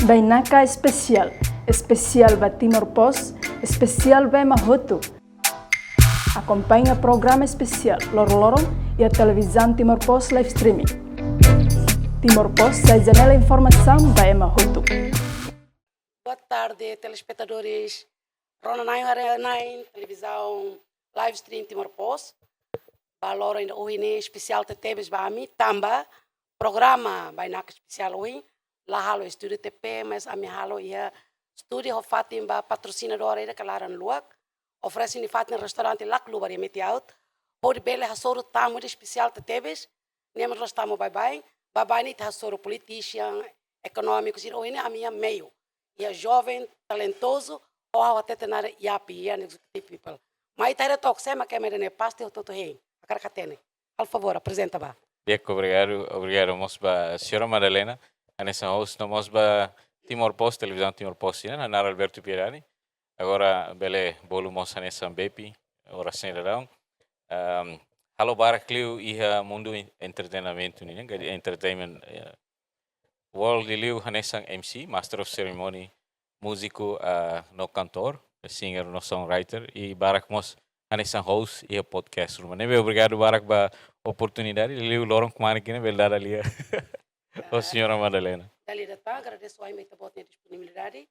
Bainaka especial, especial ba Timor Post, especial ba Mahoto. Acompanha o programa especial Lorong e a televisão Timor Post live streaming. Timor Post, a janela informação ba Mahoto. Boa tarde, telespectadores. Ronanai, televisão live stream Timor Post. Valor ainda hoje especial te tebes ba ami tamba programa Bainaka especial hoje. Lá halo estúdio TP, mas a minha halo ia estúdio ho fatim ba patrocinador ainda kalaran luak. Oferece ni fatim restaurante lá clube ari meti out. Ori bele hasoro tamu de especial te tebes. Nem rostamo bye ni hasoro politician, econômico, sir hoje a minha meio. Ia jovem, talentoso, ou até tenar yapi, ia executive people. Mas itaira tok sema que me paste o toto hein. A carcatene. Al favor, apresenta ba. Obrigado, mosba senhora Madalena. Nessa host nós ba Timor Post, televisão Timor Post, né? Na Alberto Pierani. Agora bele bolu moça nessa bepi, ora sem radão. Halo barakliu iha mundo entretenimento, né? Entertainment world liu nessa MC, Master of Ceremony, músico, no cantor, singer, no songwriter e barak mos nessa host e podcast. Nebe obrigado barak ba oportunidade liu lorong kemarin kini beldada lia. Oh, senhora Madalena. Dali datang, agradeço a minha disponibilidade.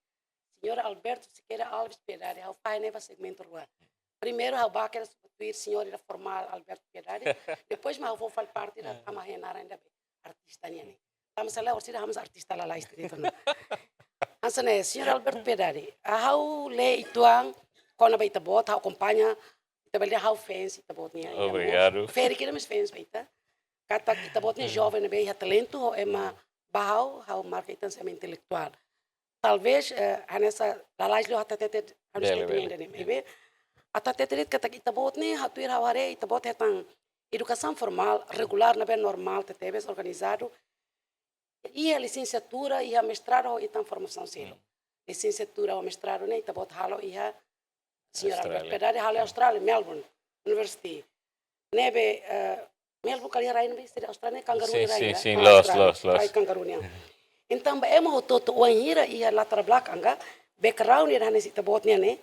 Senhora Alberto Siqueira Alves Piedade, ao faz neva segmento rua. Primeiro, ao baquer substituir senhora formal Alberto Piedade. Depois, mas eu vou fazer parte da Amarenar ainda bem, artista niani. Estamos a ler, vamos artista lá escrito. Ansa né, senhora Alberto Piedade, ao ler ituang, quando vai tabot, ao acompanha, também ao fans tabot niani. Obrigado. Feri que não fans baita. Kata kita botnya jovem bem ha talento é uma bahau ha marketing semi intelectual talvez nessa lalais lo até harus ter ainda nem bem até ter kata kita botnya ha tuir haware kita bot tang educação formal regular na bem normal te teve organizado e a licenciatura e a mestrado e tam formação selo licenciatura ou mestrado nem kita bot halo e a senhora Alberto halo Austrália Melbourne University nebe Melbourne kali rain bem seria Austrália kangaroo rain sim los kangaroo nia então é mo toto o hira e a latar black anga background ia nesse tabotnya ne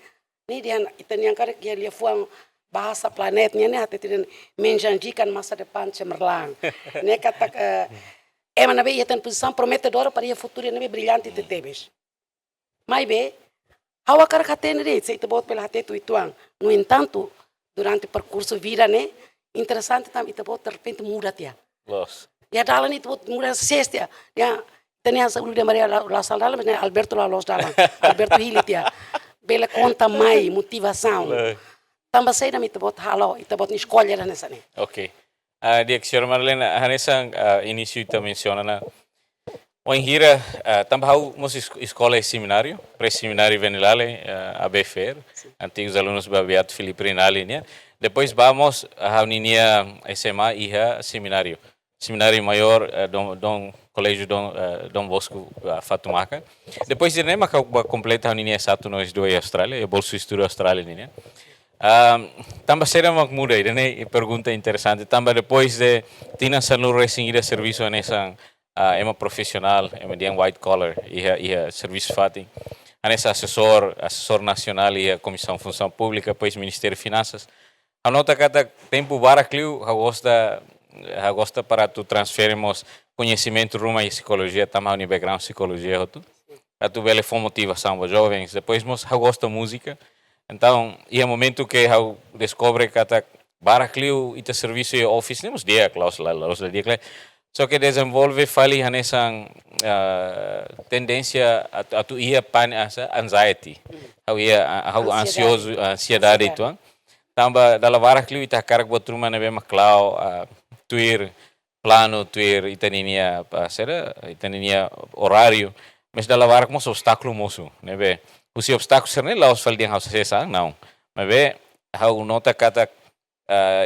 ni dia itanian kare que ele foi bahasa planet nia ne até tiren menjanjikan masa depan cemerlang ne kata mana be ia tem posição prometedora para o futuro ne brilhante te tebes mai be hawa kar khatene re se tabot pela hate tu ituang no entanto durante o percurso vida ne interessante tam itu bot de repente muda tia. Los. Ya dalan itu bot muda sestia. Ya tenia saúde de Maria la saldala, mas Alberto la los dalan. Alberto Hili tia. Bela conta mai motivação. Tamba sei na itu bot halo, itu bot ni escolha nessa ne. Ok. Dia senhora Marlena, nessa início tu menciona na o hira tamba hau mos escola e seminário, pré-seminário Venilale, ABFR, antigos alunos Babiato Filipe Rinaldi, né? Depois vamos a uninia SMA e a seminário maior Dom Colégio Dom Bosco Fatumaca. Depois de nema que completa a uninia satu nós dois Austrália, e bolso estudo Austrália né. Tamba será uma muda, né? Pergunta interessante. Tamba depois de tina sanu recebida serviço nessa uma profissional, uma white collar e a serviço fatim. Nessa assessor nacional e a Comissão Função Pública, depois Ministério de Finanças. A nota cada tempo barakliu gosta para tu transferirmos conhecimento rumo à psicologia, também no background psicologia a tu bela foi motivação para jovens. Depois nós gosta música, então e é momento que descobre que barakliu e te serviço e office nemos dia claus lá dia só que desenvolve fali nessa tendência a tu ia anxiety, ansiedade itu. Tamba dalam varak liu ita karak buat rumah nabe maklau tuir plano tuir itaninia itaninia horário mas dalam varak mos obstáculo mosu nabe usi obstáculo serne laos fal diang hausa sesa não nabe hau nota kata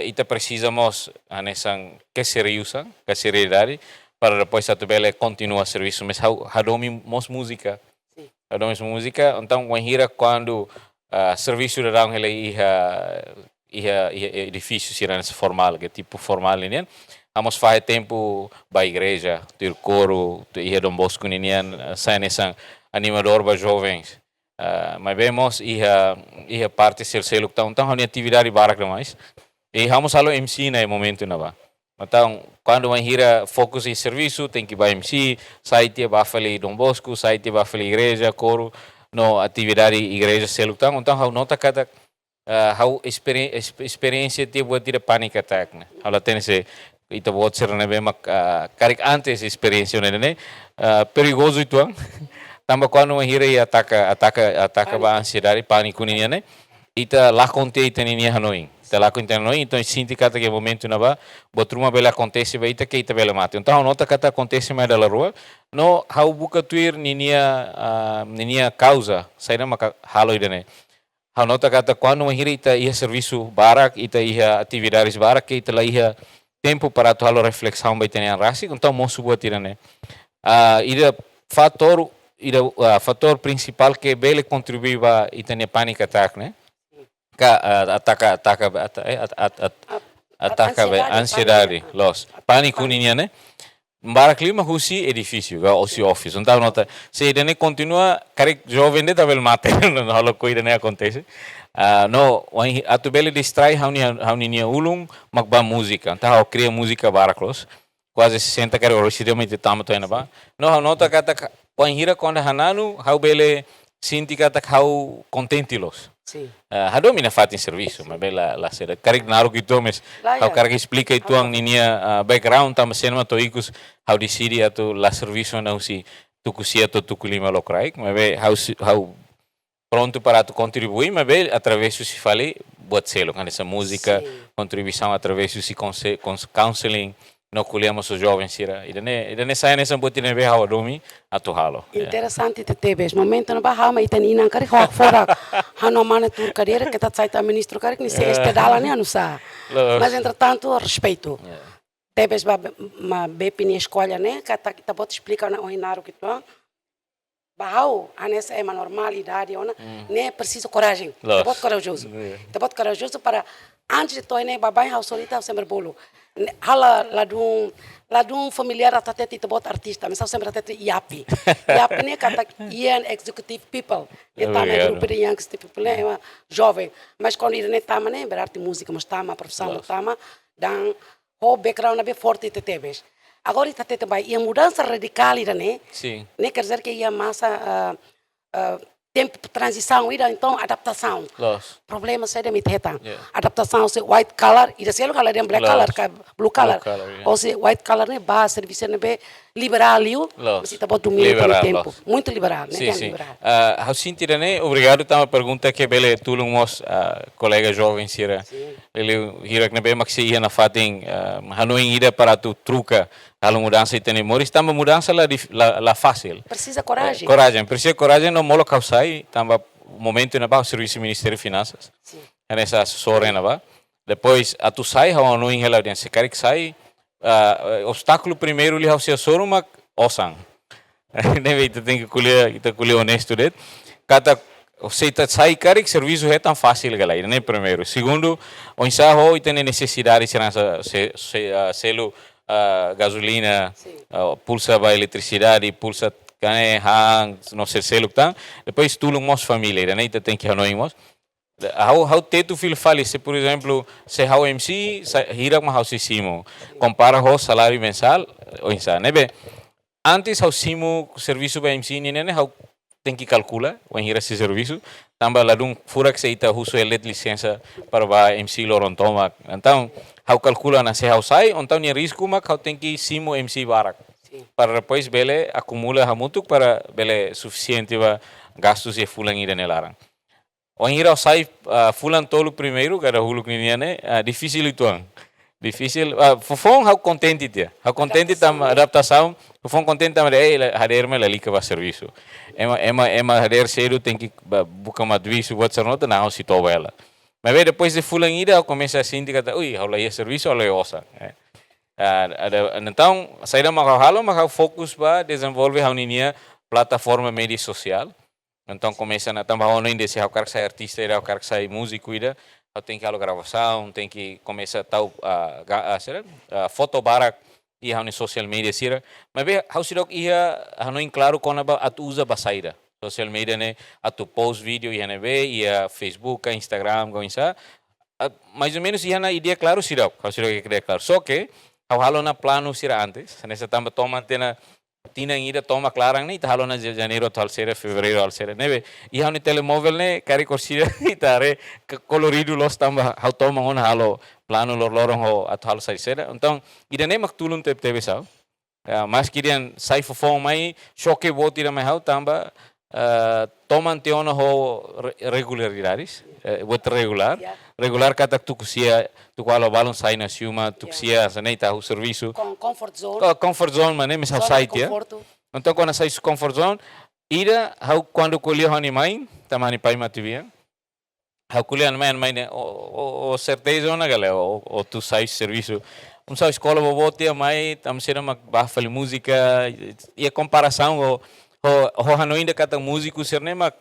ita precisamos anesan que seriedade para depois satu bele continua serviço mas hau hadomi mos música então hira quando serviço de rang ele ia edifício sirana formal que tipo formal né vamos faz tempo para a igreja, ter coro, ir Dom Bosco ninian, sai nessa animador para jovens. Mas vemos ia parte ser selo que então a atividade barra mais. E vamos falar MC no momento na ba. Então, quando vai hira focus em serviço, tem que ir MC, site vai falar Dom Bosco, site vai falar igreja, coro, no atividade igreja selo então a nota cada how experiência te buat tidak panic attack né. Ela tem se itu buat ser na bem karik antes experiência né perigoso itu tambah quando uma hira ataca ba ansiedade pânico ninya né ita lá conte ita ninya hanoin ita lá conte hanoin então sinti kata que momento na ba botruma bela acontece ba ita que ita bela mate então nota kata acontece mais da rua no how buka tuir ninya causa sai na maka halo ida né. Hau nota kata quando uma hira ita ia serviço barak, ita ia atividades barak, que ita lá ia tempo para tu halo reflexão vai ter rasi, então moço buat tira né. Ida fator principal que bele contribui para ita ne panic attack né. Ataca ansiedade, los pânico ninya né. Barak lima husi edifício, o office. Então nota, se ele continua, karek jovem de tabel mate, não halo coisa nem acontece. No, atu bele distrai haunia ulung magba música. Então hau cria música baraklos. Quase 60 kare orosida me tamo to ba. No nota kata wan hira quando hananu hau bele sinti kata hau contentilos. Sim. Hado mina fatin serviço, mas bela la seda. Karik naru gitu mes. Hau karik explica itu ang ninia background tama sema to ikus hau decidi atu la serviço na usi tukusia to tukulima lokraik, mas be hau pronto para tu contribuir, mas be através se fale buat selo kan essa música, contribuição através se counseling. No colhemos os jovens sira idane sai nessa botina be hawa domi atu halo interessante te tebes momento no bahama itanina kari fora hano mana tur carreira que tá saita ministro kari que se este dala ne anusa mas entretanto respeito tebes ma bepini escolha né que tá bota explica na oinaro que tu bahau anessa é uma normalidade ona né precisa coragem tá bota corajoso para antes de toine babai hau solita sempre bolo hala ladum familiar até te bot artista mas sempre até iapi né kata ian executive people e também grupo de young people né jovem mas quando ele né tama né arte música mas tama profissão tama dan o background é bem forte te teves agora está te também e a mudança radical né sim né quer dizer que ia massa tempo de transição, então adaptação. Problema sai da miteta. Adaptação se white color, e se color é black color, blue color. Ou se white color né ba serviço né be liberal eu, mas está bom domingo pelo tempo. Muito liberal, né? Sim, sim. Hau sinti né, obrigado tá uma pergunta que bele tulung mos colega jovem sira. Ele hirak né be maxi ia na fating hanoing ida para tu truca. Kalau mudança e tem moris, tamba mudança la fácil. Precisa coragem. Precisa coragem no molo causai, tamba momento na ba o serviço Ministério de Finanças. É nessa assessora na ba. Depois a tu sai, hau no em ela se quer que sai, obstáculo primeiro lhe hau se assessora uma osang. Deve tem que colher honesto det. Kata se sai quer que serviço é tão fácil galera, né primeiro. Segundo, o ensaio tem necessidade se selo gasolina, pulsa a eletricidade, pulsa cane hang, não sei se tá. Depois tudo mos família, né? Tem que anoimos. How teto fil fali se por exemplo se how MC hira ma how simo compara ho salário mensal ou insa, né? Antes how simo serviço para MC né? How tem que calcular o hira esse serviço. Também lá dum fura que se ita uso elet licença para ba MC Lorontoma. Então how calcula na se how sai, então ni risco mak how tem que simo MC barak. Para depois bele acumula hamutuk para bele suficiente ba gastos e fulan ida nelarang. O hira sai fulan tolo primeiro, cara huluk ni né, difícil itu ang. Difícil, fofong how contente dia. How contente tam adaptação, fofong contente tam hader me lalika ba serviço. Ema hader cedo tem que buka madviso buat sarnota na how sito ela. Mas depois de fulan ida começa a sentir que ui, how lai serviço ou lai osa. Então, saída makahalo makah fokus ba desenvolve how ninia plataforma media social. Então começa na tambah ono inde se how kar sai artista ida how kar sai músico ida eu tenho que a gravação, tem que começar tal foto barak e há social media sira, mas bem, há se ia não claro quando a tu usa basaira. Social media né, a tu post vídeo e né e a Facebook, a Instagram, com isso, mais ou menos ia na ideia claro sira, há se que ideia claro. Só que há halo na plano sira antes, nessa tamba toma tena tina ida toma clarang ni halo na janeiro tal sira fevereiro al sira nebe e há no telemóvel né cari corsira itare colorido los tamba hau toma on halo plano lorong ho at halo sai sira então ida nem maktulun teve sao mas queriam sai fofo mai choque botira mai hau tamba toman teona ho regularidades buat regular regular kata tu kusia tu qual balon sai na siuma tu kusia sanita o serviço comfort zone mas nem misal site ya então quando sai comfort zone ira hau quando colheu animai tamani pai mativia hau colheu animai o certeza na galera o tu sai serviço sa escola bobotia mai tam sera mak bafali música e a comparação ho hanoinda kata músico ser ne mak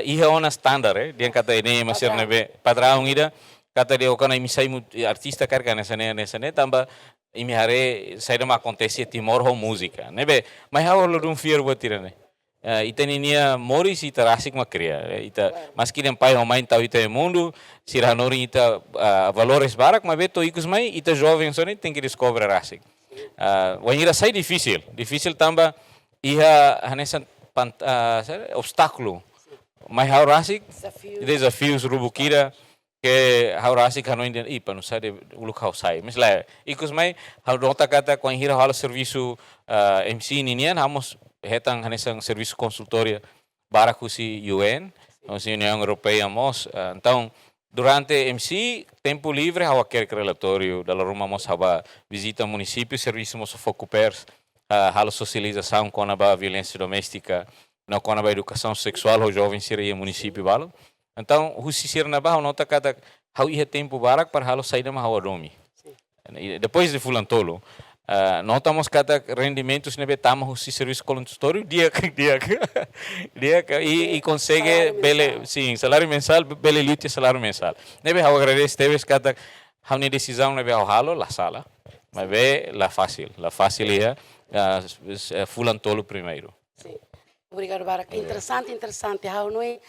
iha ona standard dia kata ini masir nebe padrão ida kata dia okana imisai artista karka nessa ne tamba imi hare saída ma acontece timor ho música nebe mas ha lo dum fear botira ne ita ninia moris ita rasik ma cria ita mas kidem pai ho main tau ita mundo sira nori ita valores barak ma beto ikus mai ita jovem soni tem que descobrir rasik wanira sai difícil tamba iha hanesa obstáculo mas ha rasik desafios rubukira que ha rasik hano india ipa no sai ulu kau sai mas la ikus mai ha nota kata quan hira hala serviço MC ninian hamos hetang hanesang serviço consultoria barakusi UN, União Europeia mos. Então, durante MC, tempo livre, há aquele relatório da Roma mos há visita ao município, serviço mos foco pers, há socialização com a violência doméstica, não com a educação sexual, os jovens seria município balo. Então, o se ser na barra nota cada há ia tempo barak para há sair da há domi. Depois de fulantolo notamos cada rendimentos nebe tama o serviço consultório dia e consegue bele sim salário mensal bele lute salário mensal nebe eu agradeço teves cada a minha decisão nebe ao halo la sala mas be la fácil é fulantolo primeiro. Sim. Obrigado, Barak. Interessante. How noi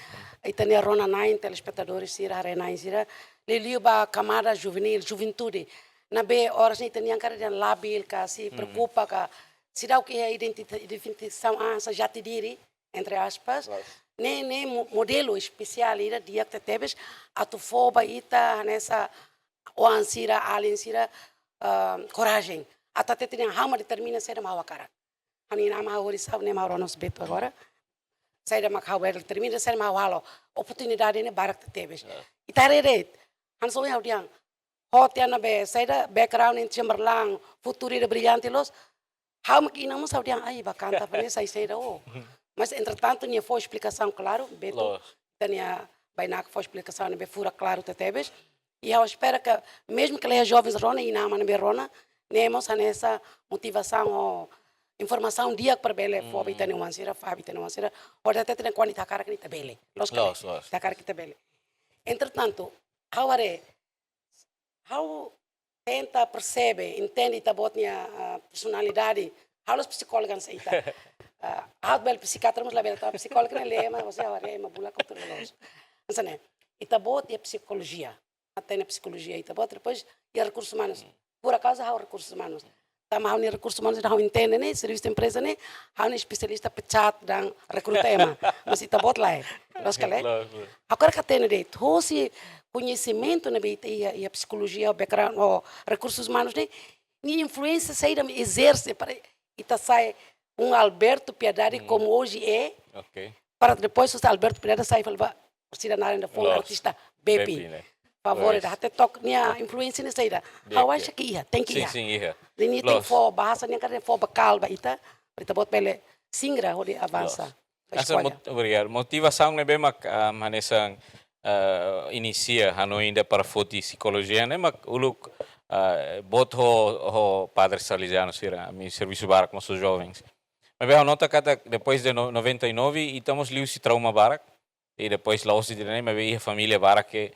itania rona nine telespectadores sira nine sira leliu ba camada juventude na be horas ni teniang cara dan labil ka se preocupa ka sidau que é identificação asa jati diri entre aspas ne modelo especial ira dia que tebes atufoba ita nessa o ansira alinsira coragem até tem hama determina ser uma cara ani nama hori sabe ne maronos beto agora sai da macau determina ser uma halo oportunidade ne barak tebes itareret hanso ya diang hotel na be sai da background in Cemerlang futuro de brilhante los how makina mo sabe diang ai bacanta para sai da mas entretanto nie foi explicação claro beto tania bainak foi explicação ne be fura claro tetebes e eu espero que mesmo que eles jovens rona e na mana be rona nemos nessa motivação ou informação dia para bele for bitane wansira fa bitane wansira ou até tem quantidade cara que tabele los da cara que tabele entretanto how tenta percebe entende ta botnia personalidade how os psicólogos aí tá how bel psiquiatra mas la bel ta psicólogo ne lema você are ma bula controlos assim ita bot e psicologia até na psicologia ita bot depois e recursos humanos por acaso há recursos humanos tama há recursos humanos não entende né serviço de empresa né há especialista pechat dan recrutema mas ita bot lá los que agora que tem de tosi conhecimento na BIT e a psicologia, o background, o recursos humanos, né? E influência sai da exerce para ita sai Alberto Piedade como hoje é, para depois o Alberto Piedade sai falar se na área foi artista Bepi, favor da até toque minha influência nessa ida, eu acho que ia, tem que ir, sim ia, nem tem for bahasa nem cara for bacalba ita, para bot bele singra onde avança. Obrigado. Motivação né bem manesang inicia hanoinda para foti psicologia né mas uluk bot ho padre salesiano sira mi serviço barak com os jovens mas bem nota cada depois de 99 e estamos liu se trauma barak e depois lá os de né mas bem a família barak que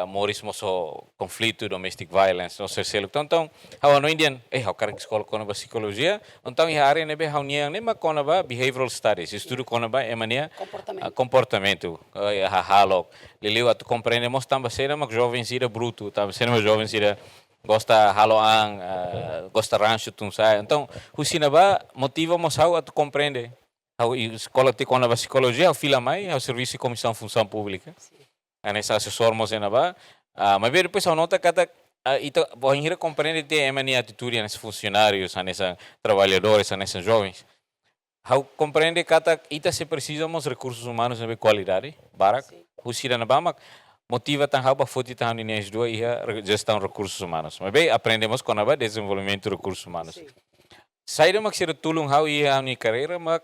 moris moso conflito, domestic violence, no sercelo. Então, hau no Indian, hau karang escola kona ba psicologia, então ia área nebe hau niang nema kona ba behavioral studies, estudo kona ba emania comportamento, halo. Liliu atu compreendemos tamba sera mak jovens ira bruto, tamba sera mak jovens ira gosta haloang, gosta rancho tum sai. Então, husina ba motiva mos hau atu compreende. Hau escola te kona ba psicologia, hau fila mai, hau serviço de comissão função pública. Nessa assessor mos ena ba, mas depois hau nota kata ita bohira compreende te emania atitude nesses funcionários, nesses trabalhadores, nesses jovens. Hau compreende kata ita se precisamos recursos humanos de qualidade, barak, husira na ba mak motiva tan hau ba foti tan ninhas dua ia gestão recursos humanos. Mas bem, aprendemos com a desenvolvimento de recursos humanos. Saída mak sira tulung hau ia a minha carreira, mak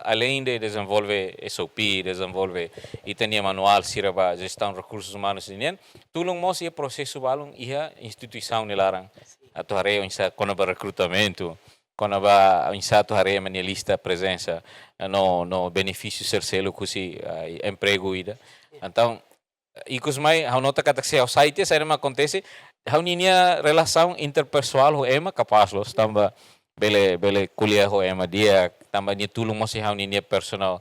além de desenvolver SOP, desenvolver itania manual sira ba gestão recursos humanos ninhen, tulung mos ia processo balung ia instituição nilarang atau hare insa kona ba recrutamento, kona ba insa atau hare mania lista presença no benefício sercelo kusi emprego ida. Então ikus mai hau nota kata se hau site saída mak acontece hau ninia relação interpessoal ho ema capaz los tamba bele kuliah ho ema dia tamba ni tulung mosi hau ninia personal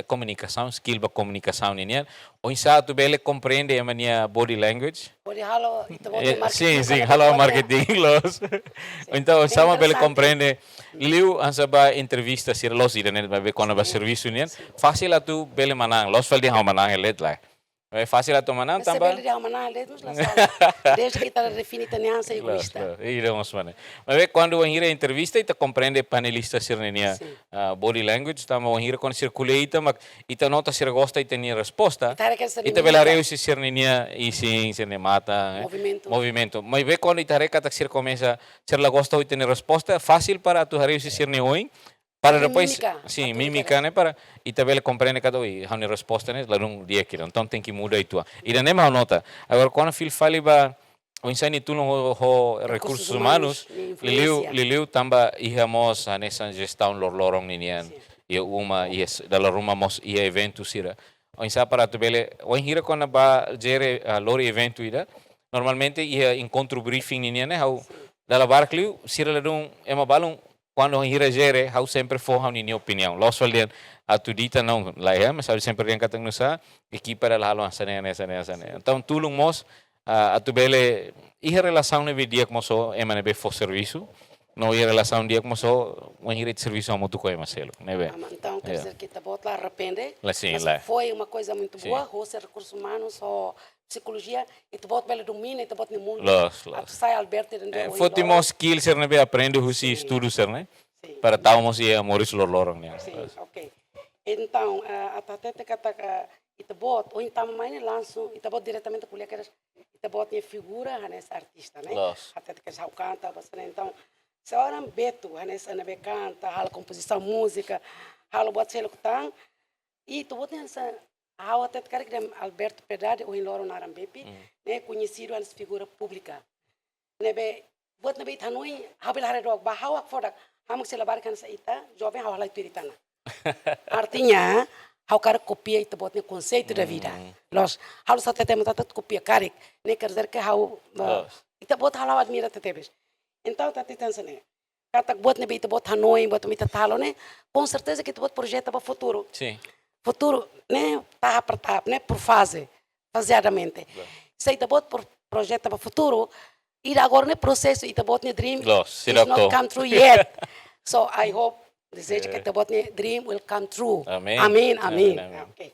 comunicação skill ba comunicação ninia o insa tu bele compreende ema nia body language Body halo itu marketing. Sim, halo marketing los. Então sama bele compreende liu ansa ba entrevista sir los ida net ba kona ba serviço nian fácil atu bele manang los faldi hau manang elet lá. É fácil a tomar não também. Mas se bele manang elet nos la desde que está definida niança egoísta. Iremos mane. Mas quando o hira entrevista ita compreende panelista sir nenia body language tama o hira con circuleita mak ita nota sir gosta ita ni resposta. Ita bela reu sir nenia e sim sir ne mata movimento. Mas ve quando ita reca tak sir começa sir la gosta ita ni resposta fácil para tu reu sir ne oin. Para depois, sim, mímica, né? Para e também compreende cada um, há uma resposta, né? Lá não dia que então tem que mudar isso. E da mesma nota. Agora quando fil fala ba o ensino tu no recursos humanos, liliu tamba ihamos nessa gestão lorong ninian. E uma e da loruma mos e evento sira. O ensino para tu bele, o hira quando ba gere lori evento ida, normalmente ia encontro briefing ninian, né? Hau da la barcliu sira lá é uma balão quando hira gere, hau sempre for hau nini opinião. Los faldian a tu dita não lá é, mas hau sempre rian katang nusa, equipa da halo asane. Então tulung mos a tu bele e relação nebe dia como so emane be for serviço, não ia relação dia como so, o hira de serviço a muito coisa marcelo, nebe. Então quer dizer que tá bota lá arrepende. Lá sim, lá. Foi uma coisa muito boa, roça recursos humanos ou psicologia, e tu bota bele domina, e tu bota no mundo. Tu sai Alberto dentro. Fotimo skills ser nebe aprende husi estudo ser, né? Para tal mos ia moris lorong né. Sim, ok. Então, a tatete kata ita bot, ou então mãe lanço, ita bot diretamente com aquelas, ita bot a figura nessa artista, né? A tatete que já canta, bastante. Então, se ora beto, nessa na canta, a composição, música, a bot sei que tang, e tu bot nessa a até cara que Alberto Pedade ou em Loro Narambepi, né, conhecido as figura pública. Nebe bot nebe tanoi, habil hare dog, ba hawa fodak, hamak se labar kan sa ita, jovem hawa lai piritana. Artinya, hau cara copia ita bot ne conceito da vida. Los halu sa tete mata copia carik, ne quer dizer que hau ita bot halau admira tetebes. Então tá tentando kata bot nebe ita bot hanoi, bot mita talo, né? Com certeza que ita bot projeta para futuro. Sim. Futuro, né, tahap per tahap, né, por fase, faseadamente. Se ita bot por projeto para futuro, ir agora no processo, ita bot ne dream is not come true yet. So I hope, desejo que ita bot ne dream will come true. Amém. Amém. Okay.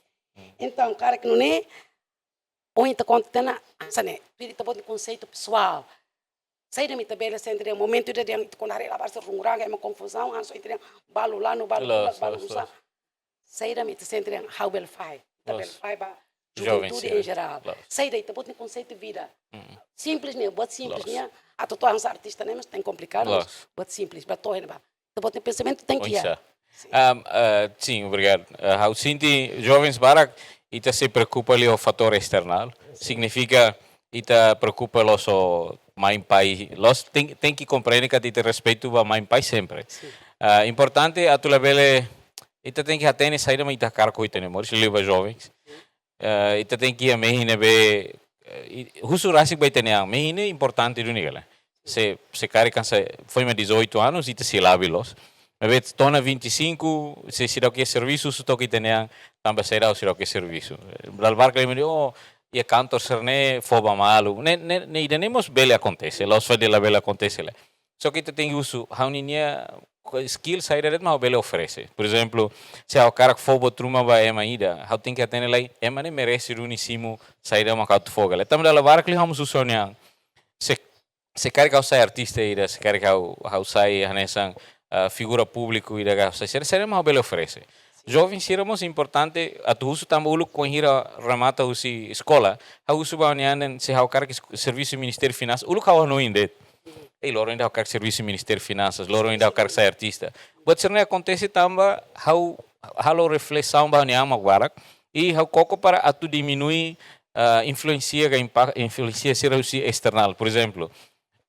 Então, cara que não é, ou ita conta sabe, ita bot ne conceito pessoal. Sai da minha tabela, sempre um momento de quando a lavar se runguranga é uma confusão, anso entre balo lá no balo lá. Sai da minha sempre how will fight, tabel fight ba juventude em geral. Sai daí tá botando conceito de vida. Simples né, bot simples né. A tu ansa artista né, mas tem complicado, bot simples, ba torre ba. Tá botando pensamento tem que ir. Sim, obrigado. How sinti jovens barak ita se preocupa ali o fator external. Significa ita preocupa los o mãe pai, los tem que compreender que ita respeito ba mãe pai sempre. Importante a tu labele ita tem que atender sair da ita carco ita ne mor, se leva jovens. Ita tem que ir a meio nebe husu rasik vai tenang, me ini importante do nigala. Se cari cansa foi me 18 anos ita se labilos. Me vet tona 25, se sirau que serviço su toki tenang, tambah serau sirau que serviço. Dal barca me oh, ia cantor serne foba malu. Ne idanemos bele acontece, los fa de la bele acontece le. Só que tu tem uso, hauninia skill sair red ma bele oferece. Por exemplo, se o cara fobo truma ba ema ida, how tem que atene lai, ema ne merece runisimu sair ma kaut foga le. Tam dal barca li hamus usoniang. Se cara que sai artista ida, se cara que how sai hanesang figura público ida ga sai ser ma bele oferece. Jovens siramos importante atu uso tam ulu com hira ramata usi escola, ha uso ba nianen se how cara que serviço ministério finanças, ulu ka no indet. Ei, loro ainda quer serviço ministério finanças, loro ainda quer ser artista. But se não acontece tamba, halo reflexão ba niama guarak e how coco para atu diminui influencia ser usi external. Por exemplo,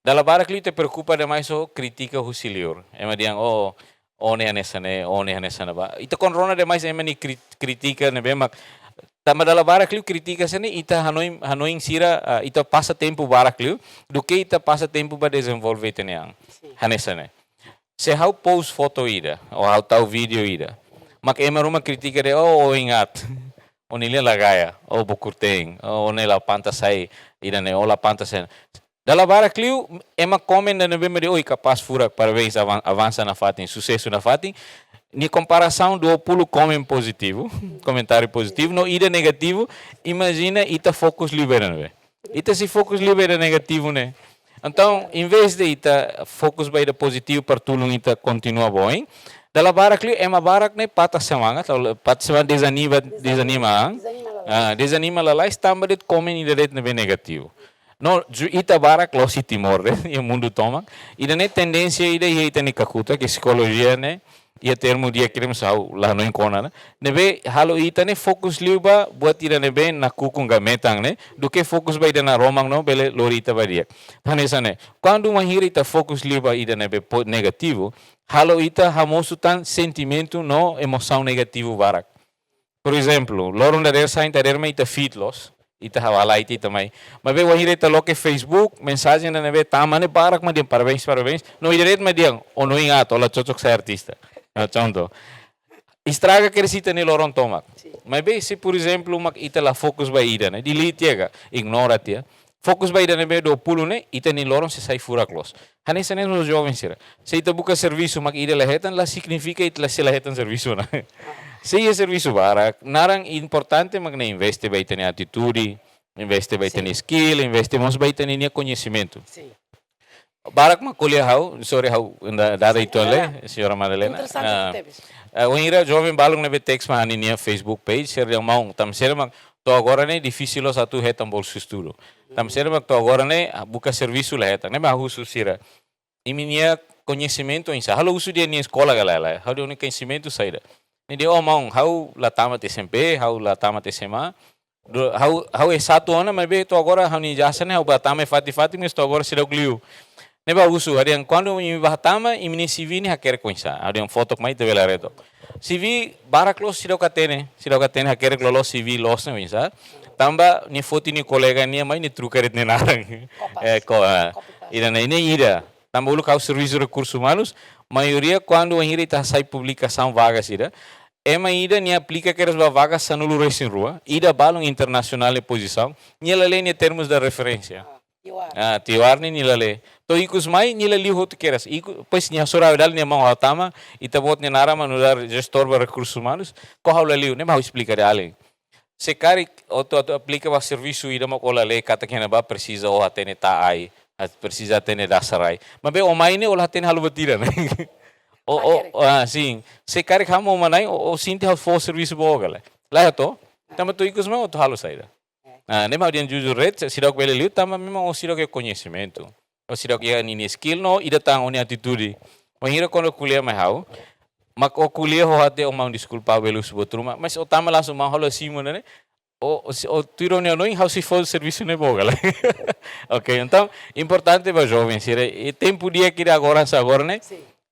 dalla barak li te preocupa demais o critica o silior. Ema diang one hanesana ba. Ita konrona demais ema ni critica ne bemak. Tama dalla barak liu critica sene ita hanoing sira ita passa tempo barak liu do que ita passa tempo ba desenvolver teneang. Hanesane. Se how post foto ida ou how tal vídeo ida. Mak ema ruma critica de ingat. Onile lagaya, bokurteng, onela panta sai ida ne ola panta sen. Dalla barak liu ema komen na nebe de oi capaz furak parabéns avança na fatin, sucesso na fatin. Ni comparação do pulo komen positivo, comentário positivo, no ida negativo, imagina ita focus libera, né? Ita se focus libera negativo, né? Então, em vez de ita focus by da positivo para tulung ita continua bom, dalla barak liu ema barak ne pata semangat, pata semangat desanima lá estamba det komen ida det nebe negativo. No, ita barak lo si timor, e o mundo toma, ida ne tendência ida ita ni kakuta, que psicologia, né? Ia termo dia queremos lá no encona, né? Nebe halo ita ne fokus liuba buat ida nebe na kukung gametang ne, do que fokus ba ida na romang no bele lorita ba dia. Tanesa ne, quando mahiri ita fokus liuba ida nebe negativo, halo ita hamosutan sentimento no emoção negativo barak. Por exemplo, lorong da sain taderma ita fitlos, ita hawala ita também. Mas be wahiri ita loke Facebook, mensagem na nebe tamane barak ma dia parabéns, no ida red ma dia ono ingat ola cocok sa artista. Conto. Estraga crescita ne loron tomak. Mas bem, se por exemplo, mak ita la focus ba ida, né? Delete ega, ignora tia. Focus ba ida ne be do pulo ne, ita ni loron se sai fura clos. Hanesa ne nos jovens sira. Se ita buka serviço mak ida la hetan, la significa ita la se la hetan serviço na. Se ia serviço barak, narang importante mak ne investe ba ita ne atitude, investe ba ita ne skill, investe mos ba ita ne conhecimento. Sim. Barak ma kuliah sorry dada itu le, senhora Madalena. O ira jovem balong nebe text ma ania Facebook page, ser yang mau tam ser mak to agora ne difícil os atu hetam bolso estudo. Tam ser mak to agora ne buka serviço la hetam, ne ma husu sira. Iminia conhecimento em sa. Halo usu dia ni escola galera. Hau dia conhecimento saída. Ne dia mau hau la tamat SMP, hau la tamat SMA. Hau é satu ano, mas be to agora hau ni jasa ne hau batame fati mas to agora sira gliu. Neba usu, ada yang quando me bahtama imini CV ni haker kuinsa, ada yang foto mai te vela reto. CV barak los sirau katene haker los CV los ne kuinsa. Tamba ni foto ni kolega ni mai ni trucaret ni narang. Ida na ida. Tamba ulu kau serviço recursos humanos, maioria quando a irita sai publicação vagas ida. Ema ida ni aplica que as vagas sanulu recém rua, ida balão internacional de posição, ni la lei ni termos de referência. Tiwar ni nilale. To ikus mai nilali hotu keras. Pois ni asura dal ni mau hatama, ita bot ni nara manudar gestor ba recursos humanos, ko haula liu, ne mau explicar ale. Se cari auto aplica ba serviço ida mo kola le kata kena ba precisa o atene ta ai, precisa atene dasarai. Mabe o mai ne ola atene halu batira ne. Sim. Se cari kamo manai o sinti hal for serviço bogale. Lá to, tama to ikus mai o to halu saida. Ne mau dian jujur red, sidok bele liu, tama memang o sidok e conhecimento. O sidok ia ni skill no, ida tang oni atitude. Mahira quando kuliah mai hau, mak o kuliah ho hate o mau desculpa belu subotruma, mas o tama langsung mau halo simo ne. O tiro ne no hau se for serviço ne bogala. Ok, então importante para jovens, e tempo dia que agora ne.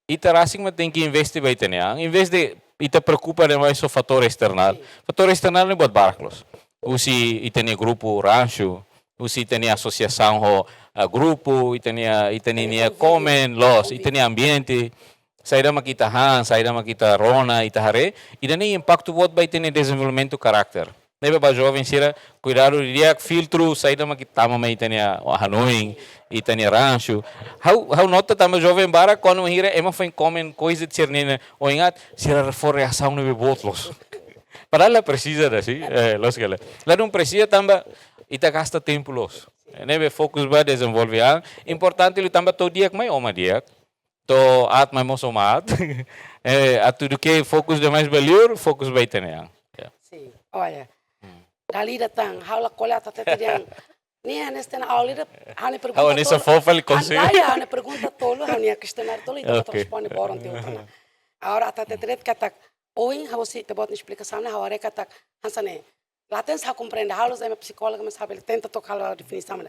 Ita rasing ma tem que investir bem tene. Em vez de ita preocupa demais o fator external. Fator external ne buat baraklos. Usi itene grupo rancho, Usi itania associação ho grupo, itania komen, los, itania ambiente. Saída makita han, saída makita rona, itahare, idani impacto buat ba itania desenvolvimento karakter. Nebe ba jovem sira cuidado dia filtro, saída makita tama ma itania hanoing, itania rancho. How nota tama jovem bara quando hira ema foi komen coisa de cernina, o ingat sira for reação nebe botlos. Para ela precisa assim, los que ela não precisa tamba ita gasta tempo los. Nebe fokus ba desenvolver. Importante ele tamba todo dia mai oma dia. To at mai moso mat. Atu do que fokus de mais valor, fokus ba itania. Sim. Olha. Dali datang, haula coleta tetedian. Nia nesta na aula, hane pergunta. Hawa nessa fofa ele consegue. Hane pergunta tolo, hane questionar tolo e tu responde boron teu tana. Agora até tetret katak. Oin você te bota explicação na hora katak. Hansane. Lá tens a compreender, halos é uma psicóloga, mas sabe, ele tenta tocar a definição.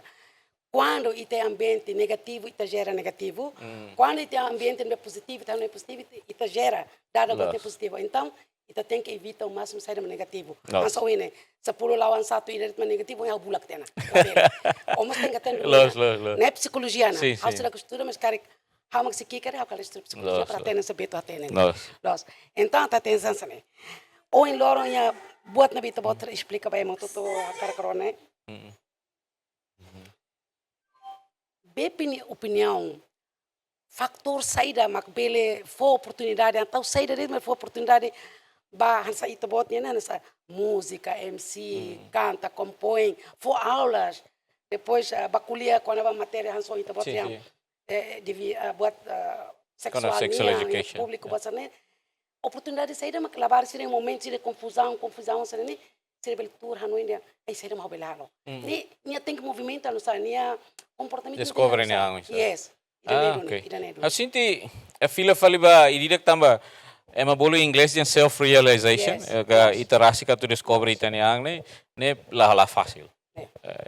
Quando tem ambiente negativo, isso gera negativo. Quando tem ambiente positivo, então não é positivo, isso gera dado que é positivo. Então, isso tem que evitar o máximo sair negativo. Mas só isso, se pulo lá um sato e ele é negativo, é o bulak tena. Como tem que ter não é psicologia, não. Há se costura, mas cara, há uma se quiser, há aquela psicologia para ter nesse beto até, né? Então, tá atenção, né? Ou em loro ia buat na bita bot explica bem muito to cara né? Bepini opinião fator saída mak bele for oportunidade então saída dele mas for oportunidade ba hansa ita bot né nessa música MC canta compõe for aulas depois baculia quando a matéria hansa ita bot devia buat sexual education público basane oportunidade de sair mas lavar se em momentos de confusão se nem se leitura hanoindia aí se mau belalo ni tem que movimentar no sa ni comportamento descobre ni ang yes okay assim ti a fila faliba idirek tamba é uma bolo inglês de self realization que iterasi ka tu descobre itani ang ne la fácil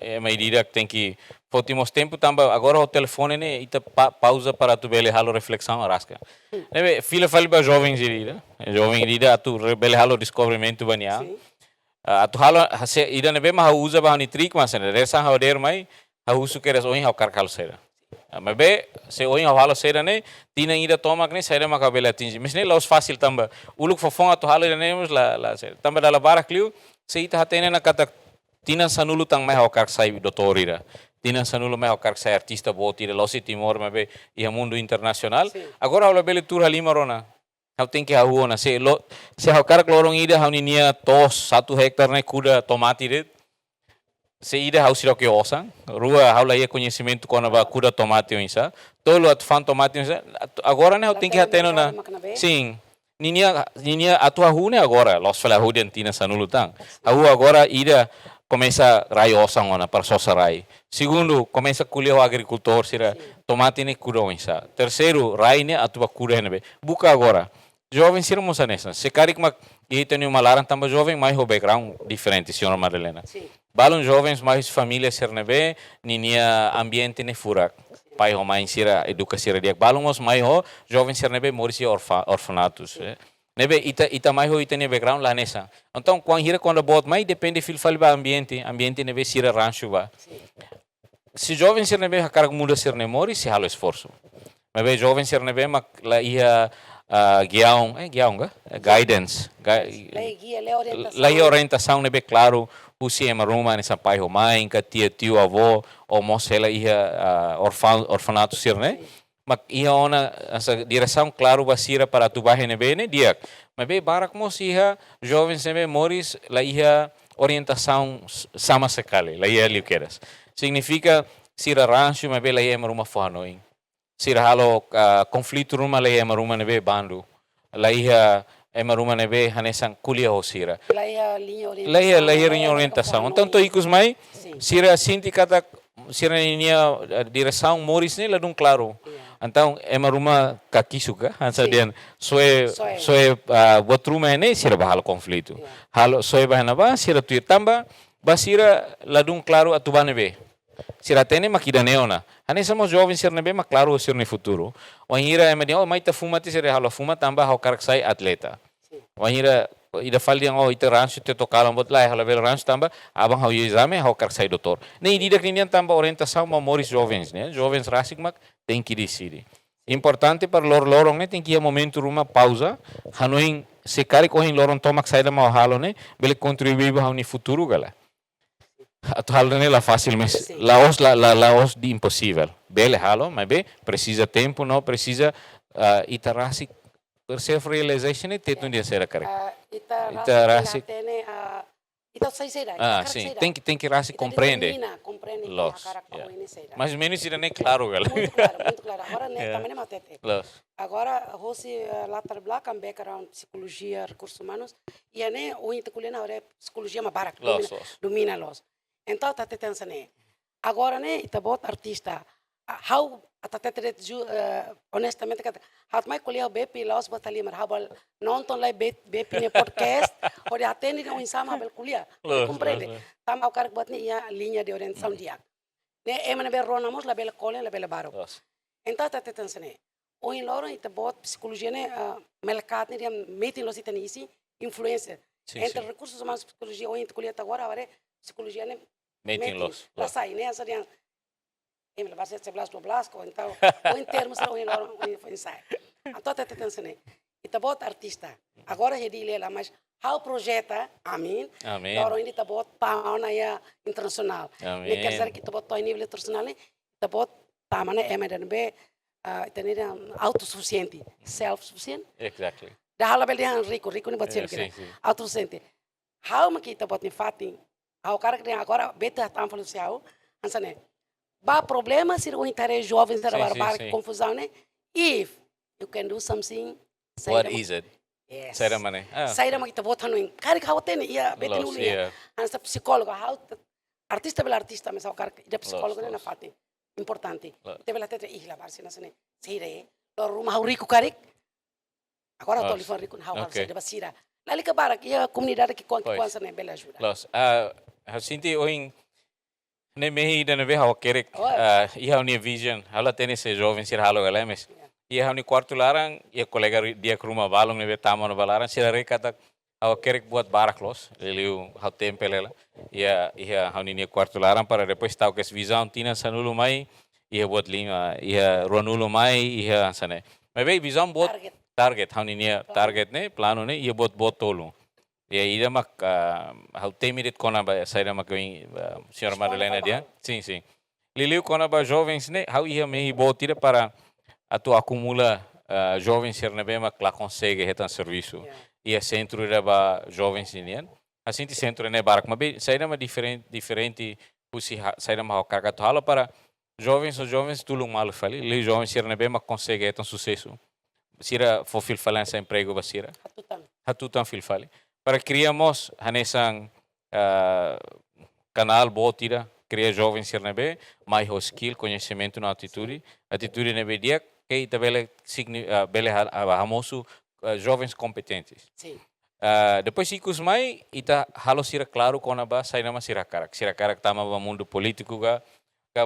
é uma idirek tem que últimos tempo tamba agora o telefone né ita pausa para tu bele halo reflexão rasca né fila faliba jovens irida tu bele halo descobrimento bania atu halo hase ida nebe ma usa ba ni trick mas ne resa hauder mai usu keres oin hau karkal sera mabe se oin halo sera ne tina ida toma ne sera ma kabela tinji mas ne los fácil tamba uluk fofong atu halo ne mus la sera tamba dala barakliu se ita hatene na kata tina sanulu tang mai hau kark sai doutorira tina sanulu mai hau kark sai artista botira losi timor mabe ia mundo internacional agora halo bele tur halima rona hau tem que hauna se hau kark lorong ida hau ninia tos 1 hektar ne kuda tomate red se ida hau siro que osan rua hau la ia conhecimento quando ba kuda tomate insa tolo at fan tomate insa agora ne hau tem que hateno na sim ninia atu hune agora los fala huden tina sanulu tang hau agora ida começa rai osang ona para sosa rai segundo começa colher o agricultor sira tomate ne kuda insa terceiro rai ne atu ba kuda ne buka agora jovem sira moça nessa se carik mak e tem uma laran tamba jovem mais o background diferente senhora Marilena balon jovens mais família sernebe ninia ambiente ne furak pai o mãe sira educação dia balon os mais o jovens sernebe morisi orfanatos nebe ita mais o ita ne background lá nessa então quando bot mais depende fil falba ambiente nebe sira rancho ba se jovem sernebe a carga muda serne mori se halo esforço nebe jovem sernebe mak la ia guidance orientação nebe claro usi emaruma nessa pai o mãe que tio avô ou mosela ia orfanato sirne mas ia ona essa direção claro basira para tu bahe nebe ne dia mas be barak mos ia jovens nebe moris la ia orientação sama sekali la ia liukeras significa sira rancho mas be la ia emaruma fohanoing sira halo conflito ruma la ia emaruma nebe bandu la ia emaruma nebe hanesan kulia ho sira la ia linha orientação então to ikus mai sira sinti kata sira linha direção moris ne ladung claro então emaruma kakisuka hansa den soe botruma ne sira bahal conflito halo soe bahana ba sira tu tamba basira ladung claro atubane be sira tene makidaneona ane somos jovens sira nebe ma claro sira no futuro wanhira emedia mai ta fuma te sira halo fuma tamba hau karak sai atleta wanhira ida fali yang ita rancho te tokalam bot lai hala bel rancho tamba abang hau exame hau kar sai doutor. Nem didak ninian tamba orientação memórias jovens, né? Jovens rasik mak tem que decidir. Importante para lorong né tem que ir momento uma pausa, hanoin se kari ko hin lorong tomak sai da mau halo né, bele contribuir ba ni futuro gala. Atau hal né la fácil mas laos de impossível. Bele halo, mas be precisa tempo, não precisa ita rasik per self realization né teto dia será kare. Ita rasik ita sai será. Sim, tem que rasik compreende. Compreende Los. a cara Yeah. com ele será. Mas menos ira nem claro gala. Muito claro, muito claro. Agora né Yeah. também não matete. Los. Agora, Rossi latar belakang background psicologia, recursos humanos, e né o interculina é psicologia mas barak Los. domina los. Então tá tentando né. Agora né ita bot artista how atatete honestamente hat mai colher BP los botali mar habal nonton lai BP ne podcast ori atende não insama bel colher compreende tam au cara bot ne ia linha de orientação dia né é mana ber ronamos la bela colen la bela baro então tá tentando né o em loro ita bot psicologia né mercado né meeting los itanisi influência entre recursos humanos psicologia o intercolher agora psicologia né Meeting los. lá sai né essa dia ele vai ser 12 ou então ou em termos ou em loro o ensaio então tá tentando né ita bot artista agora já dile lá mas how projeta amin loro ini ita bot pauna ya internacional ne quer dizer que ita bot to nível internacional né ita bot tamana é mais be tener autossuficiente self-sufficient Exactly. dah hala bel dia rico ne bot sempre autossuficiente how ma kita bot ni fatin how cara que agora beta tam falou social ansane ba problema se o interesse jovens da barbar confusão né if you can do something What is it? yes Sai da mana? sai da kita bot hanu cara que how tem ia beta no ia ansa psicólogo how artista bel artista mas o cara de psicólogo né na fatin importante te bela tete ihla bar sina sene sire lo rumah rico karik agora tô lhe rico how sai da basira lali ka barak ia comunidade que conta né bela ajuda Los. Sinti oin ne mehi da neve hau kerek ia uni vision hala tene se jovem sir halo galemes ia uni quarto larang ia kolega dia ke rumah balong neve taman balaran sira rekata hau kerek buat barak los liu hau tempelela ia uni ni quarto larang para depois tau kes visão tina sanulu mai ia buat lima ia ronulo mai ia sane mas be visão buat target uni ni target ne plano ne ia buat tolu. Ya, ida mak hau temirit kona ba saída mak senhora Madalena dia. Sim. Liliu kona ba jovens ne hau ia mehi botira para atu acumula jovens ser nebe mak la consegue retan serviço. Ia centro da ba jovens indian. Assim ti centro ne barak mabe saída ma diferente pusi saída ma hau karga hala para jovens tulung malu fali. Li jovens ser nebe mak consegue retan sucesso. Sira fofil falança emprego basira. Hatutan fil fali. Para criamos hanesang canal botira cria jovens nebe mais skill conhecimento na atitude nebe dia que tabele bele hamosu jovens competentes depois icus mai ita halo sira claro kona ba sai nama sira karak tama ba mundo político ga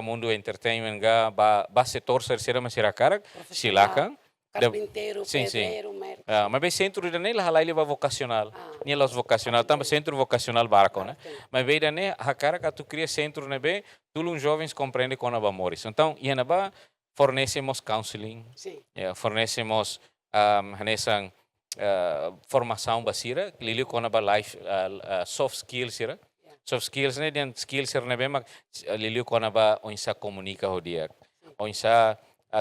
mundo entertainment ga ba setor sira sira karak silakan carpinteiro, pedreiro, mas bem centro da nem lá ele vai vocacional, nem los vocacional, também centro vocacional barco, né? Mas bem da nem a cara que tu cria centro né bem, tu jovens compreende com a bamores. Então, e na ba fornecemos counseling, fornecemos nessa formação basira, lili com a life soft skills ira, soft skills né, dan skills ira né bem, mas lili com a ba onsa comunica o dia, onsa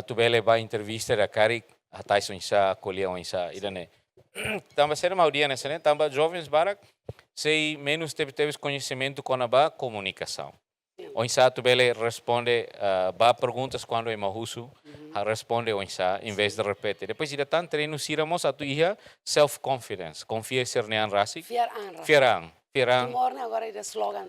tu bele ba entrevista da cari atai sonsa colher onsa irane tamba ser mau dia nessa né tamba jovens barak sei menos teves conhecimento com a ba comunicação onsa tu bele responde ba perguntas quando é mahusu responde onsa em vez de repetir depois ida tan treino siramos a tu ia self confidence confia ser nean rasi fierang morne agora é slogan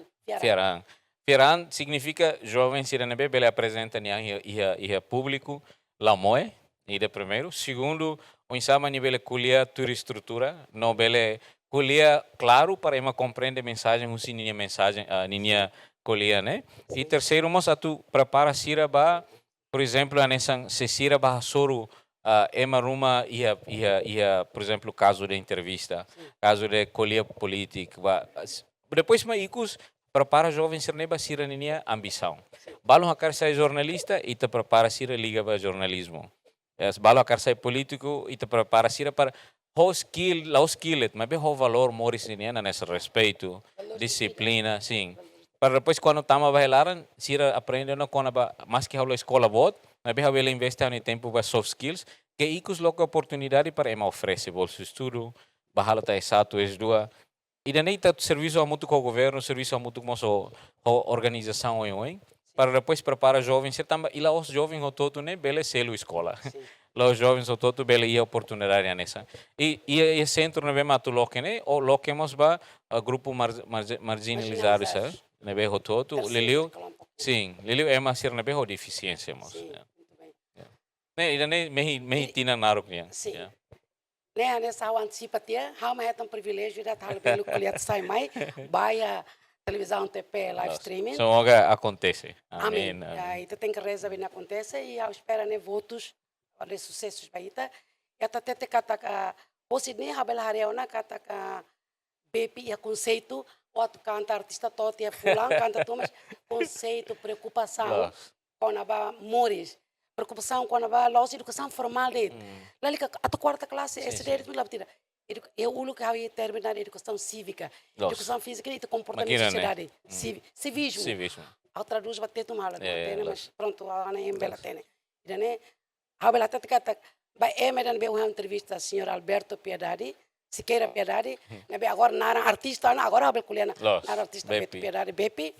Fieran significa jovem siranebe bele apresenta ia público la moe ida primeiro segundo insama nível culia tua estrutura não bele culia claro para ema compreender mensagem usininha mensagem ninia culia né e terceiro mos tu prepara sira ba por exemplo nessa se sira ba soro Ema Ruma ia, por exemplo, caso de entrevista, caso de colher político. Depois, mas icos prepara jovens ser neba sira ninia ambição. Balão a quer ser jornalista e te prepara sira liga para jornalismo. Balão a quer ser político e te prepara sira para o skill, mas bem o valor moris ninia nesse respeito, disciplina, sim. Para depois quando tama bailaran, sira aprendendo quando mais que a escola bot, mas bem ele investir no tempo para soft skills, que icos logo oportunidade para ema oferece bolsa estudo, bahala ta exato es dua. E daí tá serviço a muito com o governo, serviço a muito com a organização oi, para depois preparar jovens, ser também e lá os jovens o todo né, bele selo escola. Lá os jovens o todo bele ia oportunidade nessa. E centro não vem matu loque né, ou loque mos ba grupo marginalizado sabe, né bem o todo, leleu, sim, leleu é mais ser né bem o deficiência mos. Né, e daí mehi tina narok niya. Sim. Né, nessa hau antecipa tia, hau mas é um privilégio de estar pelo colher sai mai, baia televisão TP live streaming. Semoga acontece. Amém. Aí tem que rezar bem acontece e eu espero né votos de sucessos baita. E até te kata você nem habela harea na kata BP e conceito ou tu canta artista todo e fulano canta tu mas conceito preocupação quando aba mores preocupação quando aba loja educação formal de lá a quarta classe esse dele tu lá tira eu ulo que havia terminar educação cívica educação física e comportamento de sociedade civismo ao traduz bater tu mal mas pronto a ana em bela tene e né habela até kata vai medan be uma entrevista ao senhor Alberto Piedade Siqueira Piedade agora na artista agora habel kuliana na artista Piedade BP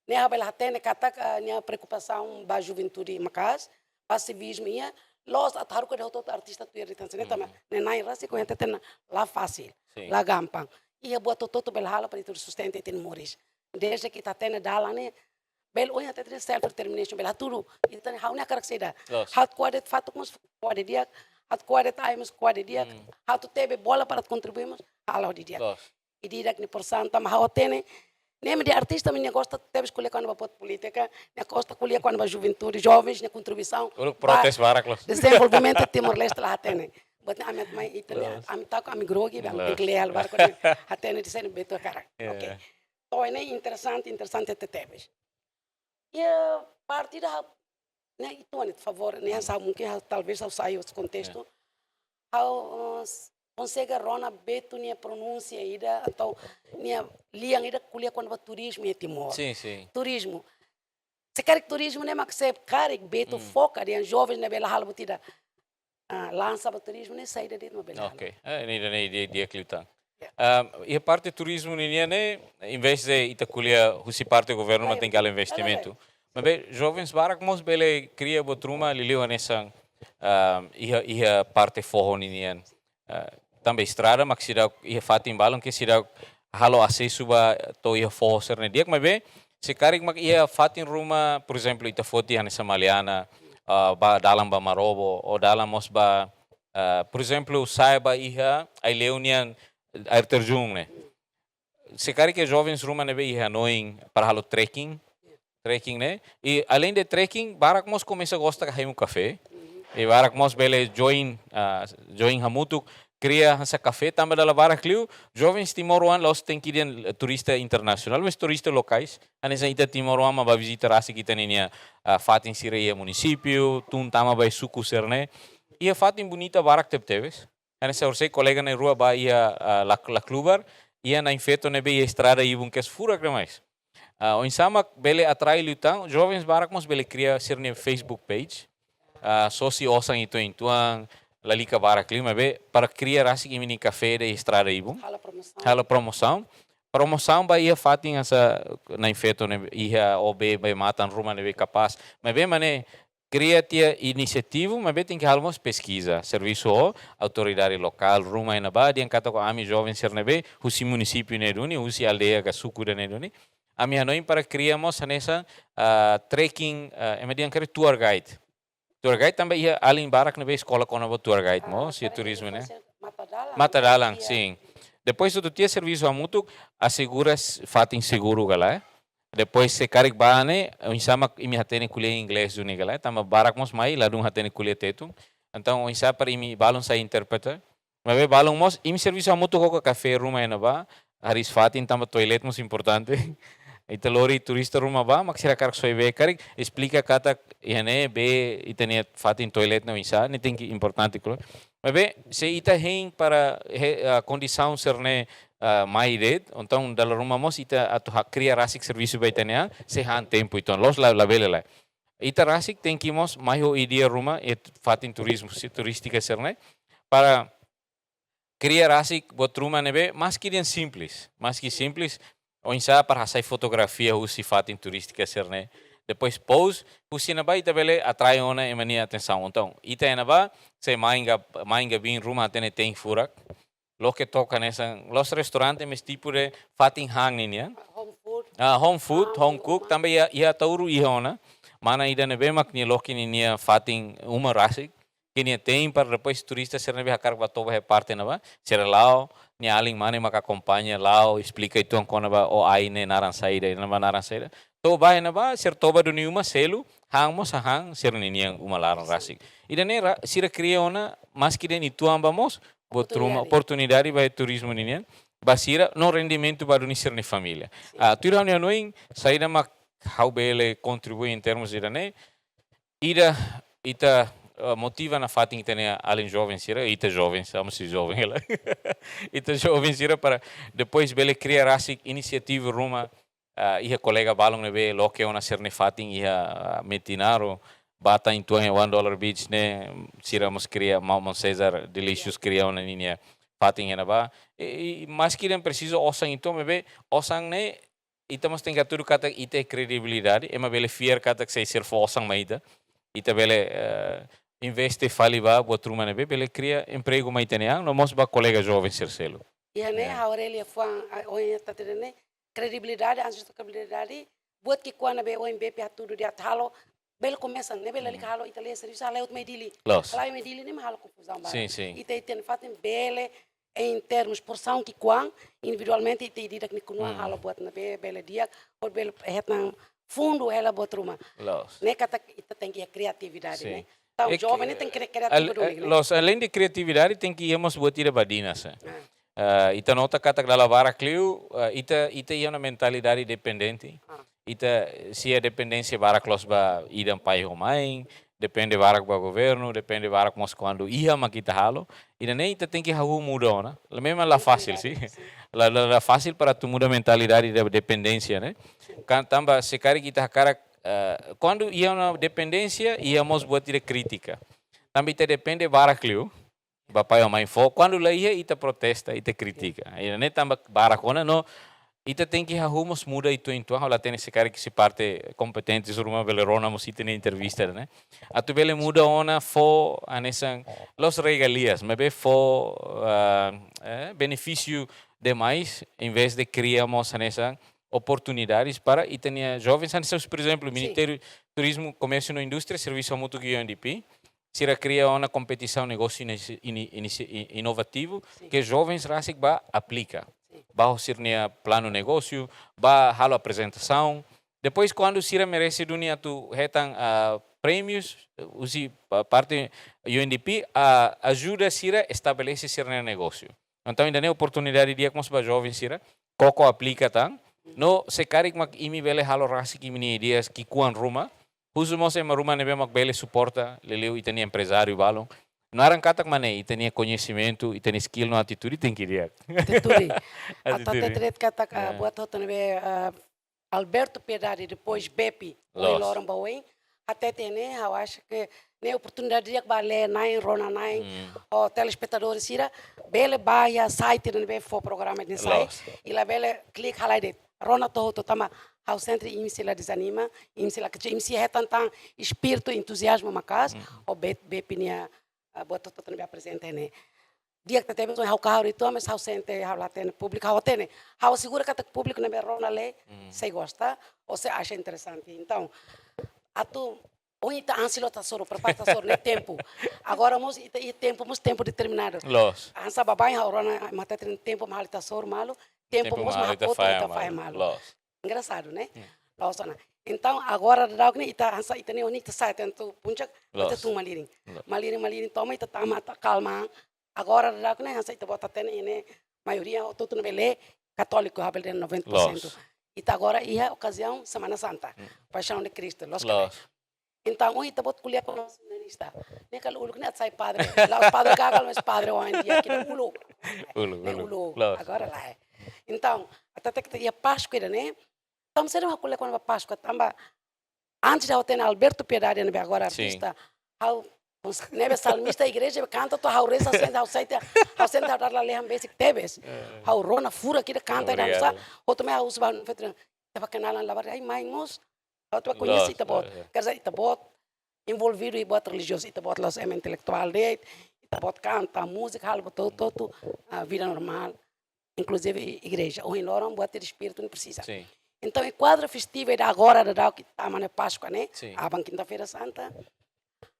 né habel hatene kata minha preocupação ba juventude macas passivismo ia los ataru que outro artista tu irritança né também né nai rasi com gente tem lá fácil lá gampang ia buat toto belhala para itu sustente tin moris desde que tá tendo dala né bel oi até self determination bel tudo então how na karakseida hat quadet fato com quadet dia hat quadet times quadet dia hat tebe bola para contribuirmos ala di dia e dia que por santa ma hotene nem de artista minha gosta teve escolher quando vai política minha gosta escolher quando vai juventude jovens minha contribuição protest baraklos desenvolvimento Timor-Leste lá atene but amet mai italiano am tak am grogi am leal barco atene de ser beto cara ok então é interessante te teves e a partir da né itu por favor né sabe mungkin talvez eu saia do contexto how consegue rona beto nia pronúncia ida atau nia liang ida kuliah quando turismo e Timor sim turismo se quer turismo né mas se quer beto foca de jovens né bela hal butida lança para turismo né saída de uma bela ok nem dia clita e a parte turismo né em vez de ita kuliah husi parte governo mas tem que investimento mas bem jovens barak mos bele cria botruma liliu nessa ia parte forro nian também estrada mas se dá ia fatin balão que se dá halo acesso ba to ia forro ser dia mas bem se carik mak ia fatin rumah por exemplo ita foti nessa maliana ba dalam ba marobo ou dalam mos ba por exemplo saiba ia ai leunian air terjun né se carik que jovens rumah nebe ia noing para halo trekking né e além de trekking barak mos começa a gostar de um café e barak mos bele join hamutuk cria essa café também da barak liu jovens timoruan los tem que ir turista internacional mas turista locais anesa ita timoruan ma ba visitar assim kita ninia fatin sireia município tun tama ba suku serne e fatin bonita barak teves anesa orse colega na rua ba ia la clubar ia na infeto ne be estrada e bun que fura que mais o insama bele atrai lutang jovens barak mos bele cria serne Facebook page soci osang itu intuang lalika barak lima be para criar assim que mini café de estrada ibu hala promoção ba ia fatin essa na infeto ne ia ob be matan rumah ne be capaz mas be mane cria tia iniciativa mas be tem que halmos pesquisa serviço autoridade local rumah na ba dian kata ko ami jovens serne be husi município ne duni husi aldeia ka suku ne duni ami hanoin para criamos nessa trekking emedian kare tour guide também ia além barak na escola com o tour guide mo se turismo né Matadalang sim depois do dia serviço a mútuo asseguras fatin seguro galá depois se carik bane insama imi hatene kuliah inglês do negala tama barak mos mai ladung hatene kuliah tetu Então, isa para imi balon sa interpreter. Mas balon mos, imi serviço a muito coca café ruma ena ba, haris fatin tamba toilet mos importante. Ita lori turista rumah ba, mak sira karak soy be karik explica kata ihane be itania fatin toilet na isa, ni tingki importante klo. Mas se ita hein para condição serne mai red, então dalam rumah mos ita atu hak cria rasik serviço ba itania, se han tempo então los la bele la. Ita rasik tingki mos mai ho idea rumah et fatin turismo turística serne para cria rasik buat rumah nebe mas que simples, mas que simples. O insa para hacer fotografia usi fatin turística serne. Depois pose, usi na ba ita bele atrai ona e mania atenção. Então, ita na ba se mainga bin rumah tene tem furak. Lo que toca nessa, los restaurantes mes tipo de fatin hang niya. Home food. Home food, home cook, também ia tauru ihona. Mana ida na be mak ni loki niya fatin uma rasik. Kini tem para depois turistas serne be hakar ba toba he parte na ba. Sera lao ni aling mane maka acompanha lá, explica itu ang kona ba o ai ne naran saída, nama naran saída. To ba na ba ser toba do niuma selo, hang mo sa hang ser ni yang uma laran rasik. Ida ne sira cria ona mas que den itu ambamos botruma oportunidade ba turismo ninian. Basira no rendimento ba do ni ser ni família. Tuira ni anoing saída mak how bele contribui em termos de ne. Ita motiva na fatin tene além jovens sira ita jovens vamos ser jovens lá ita jovens sira para depois bele criar assim iniciativa ruma ia colega balong nebe loke ona serne fatin ia metinaro bata em tuan $1 beach ne sira mos cria Mount Cesar delicious cria ona linha fatin ena ba e mas que nem preciso osang então mebe osang ne ita mos tem que tudo kata ita credibilidade ema bele fier kata que ser osang maida ita bele investe fali ba buat rumah nebe bele cria emprego mai teneang no mos ba colega jovem sercelo. Iya ne a Aurelia fuang oin tatirene credibilidade anjustificabilidade buat que quando be oin be tudo dia halo bel começa ne bele lik halo italia serviço halo ut medili. Halo medili ne halo confusão ba. Sim. Ita tem fatem bele em termos porção que quan individualmente ita dida que kunua halo buat na be bele dia por bele hetna fundo ela buat rumah. Ne kata ita tem que criatividade ne. Então, jovem tem que criatividade. Além de criatividade, tem que irmos buat ira badinas. Ita nota kata dalam vara kliu, ita ia uma mentalidade dependente. Ita se a dependência vara klos ba idam pai homai, depende vara ba governo, depende vara mos quando ia makita halo. Ida nem ita tem que hawu muda, né? La mesma la fácil, sim. La fácil para tu muda mentalidade de dependência, né? Kan tamba sekali kita cara quando ia uma dependência, íamos buat ira crítica. Também te depende vara kliu. Bapai mãe fo quando lá ia ita protesta ita critica ida ne tamba barakona no ita tem que arrumos muda itu lá tem esse cara que se parte competente sobre uma belerona mos ita na entrevista né a tu bele muda ona fo anesan los regalias mas be fo benefício demais em vez de criamos anesan oportunidades para itania jovens anesan por exemplo Ministério Turismo Comércio e Indústria Serviço Mútuo UNDP Sira cria uma competição negócio inovativo que jovens rasik ba aplica. Ba sirnia plano negócio, ba halo apresentação. Depois quando sira merece dunia tu retan prêmios, usi parte UNDP ajuda sira estabelece sirnia negócio. Então ainda nem oportunidade dia com os jovens sira, coco aplica tang. No se karik mak imi bele halo rasik imi ideas que kuan ruma. Husumos em rumah nebe mak bele suporta leleu itania empresário balon. Não eram katak mane itania conhecimento, itania skill no atitude tem que ir. Atitude. Até tret katak buat hoto nebe Alberto Piedade depois Bepi o Loran Bauém até tem né eu acho que né oportunidade de balé nai rona nai o telespectadores sira bele baia site nebe for programa de site e lá bele click highlight rona to tama ao centro imsila desanima imsila que imsi tantan espírito entusiasmo macas o bepinia buat toto nebe apresenta né dia que teve um carro e toma ao centro ao lá tem público ao tem ao segura que o público nebe rona le se gosta ou se acha interessante então atu onde está ansilota soro prepara soro nem tempo agora mos e tempo determinado ansa babai rona mata tem tempo mal está soro malo tempo mos mal outra faz malo engraçado, né? Losona. Então, agora, dá que ita hansa ita ne oni sai tanto puncak, ita tu maliring. Maliring toma ita tama calma. Agora, dá que hansa ita bota ten ini maioria todo no belé católico, habel de 90%. Ita agora ia ocasião Semana Santa, Paixão de Cristo, então, ita bot kuliah com nosso ministro. Nem kalau ulu kena sai padre. Lá padre gagal mas padre hoje dia kita ulu. Ulu. Agora lá é. Então, até que ia Páscoa, né? Então, você não acolhe com a Páscoa, tamba. Antes de eu ter Alberto Piedade, né, agora artista, how nebe salmista igreja canta to how reza senda how senda dar la lehan basic tebes. How rona fura que canta e dança. O também how usba fetran. Tava kenalan lavar ai mãe nós. Eu tu conhece Itabot. Quer dizer, Itabot envolvido em bot religioso, Itabot los intelectual de, Itabot canta, música, algo todo a vida normal, inclusive igreja. O Inoram bota de espírito não precisa. Sim. Então, o quadro festivo é agora da que está na Páscoa, né? A quinta-feira santa,